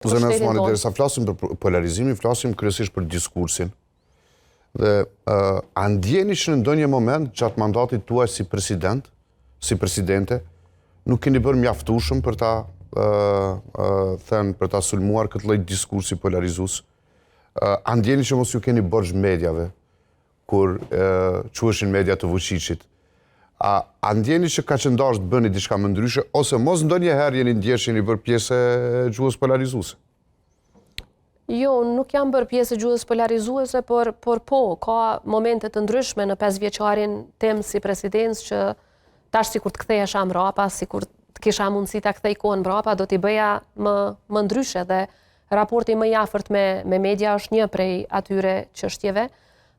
Zënë Osmani, derisa flasim për polarizimin, flasim kryesisht për diskursin. Dhe a ndjeni që në ndonjë moment gjatë mandatit tuaj si president, si presidente, nuk keni bërë mjaftueshëm për ta për ta sulmuar këtë lloj diskursi polarizues? A ndjeni që mos ju keni borxh mediave kur quheshin media të Vučićit? A ndjeni që ka qëndash të bëni diçka më ndryshe, ose mos ndonjëherë jeni ndjesh që jeni bërë pjesë e gjuhës polarizuese? Jo, nuk jam bërë pjesë e gjuhës polarizuese, por po, ka momente të ndryshme në 5 vjeçarin tim si presidents që tash sikur të kthehesha mbrapa, sikur të kisha mundësi ta kthej kohën mbrapa, do t'i bëja më ndryshe dhe raporti më i afërt me media është një prej atyre çështjeve.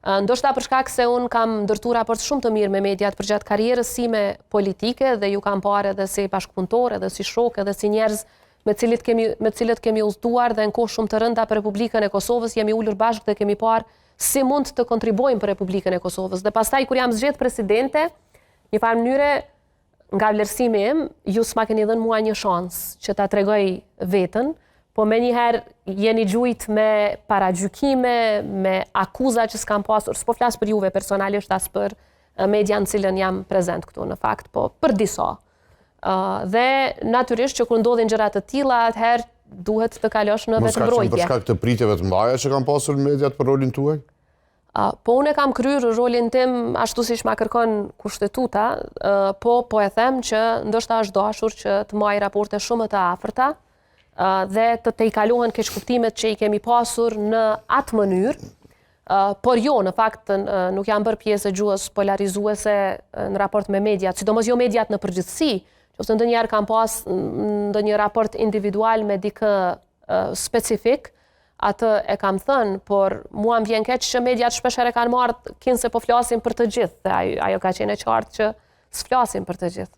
Ndoshta për shkak se unë kam ndërtuar raport shumë të mirë me mediat përgjatë karrierës sime politike dhe ju kam parë edhe si bashkëpunëtor, edhe si shok, edhe si njerëz me cilët kemi udhëtuar dhe në kohë shumë të rënda për Republikën e Kosovës, jemi ulur bashkë dhe kemi parë si mund të kontribojmë për Republikën e Kosovës. Dhe pastaj kur jam zgjedhur presidente, një farë mënyre nga vlerësimi im, ju s'ma keni dhënë mua një shans që ta tregoj veten, po me njëherë jeni gjujt me paragjykime, me akuza që s'kam pasur, s'po flas për juve personalisht as për media në cilën jam prezent këtu në fakt, po për disa. Dhe natyrisht që kur ndodhin gjëra të tilla, atëherë duhet të kalosh në vetëmbrojtje. Mos ka qenë për shkak të pritjeve të mbaja që kanë pasur mediat për rolin tuaj? Po unë kam kryer rolin tim ashtu siç ma kërkon kushtetuta, po e them që ndoshta është dashur që të mbaj raporte shumë të afërta dhe të i kalohen keqkuptimet që i kemi pasur në atë mënyrë, por jo, në fakt nuk jam bërë pjesë e gjuhës polarizuese në raport me mediat, sidomos jo mediat në përgjithësi, ose ndonjëherë kam pas ndonjë raport individual me dikë specifik, atë e kam thënë, por mua më vjen keq që mediat shpeshherë kanë marrë kinë se po flasim për të gjithë, dhe ajo ka qenë e qartë që s'flasim për të gjithë.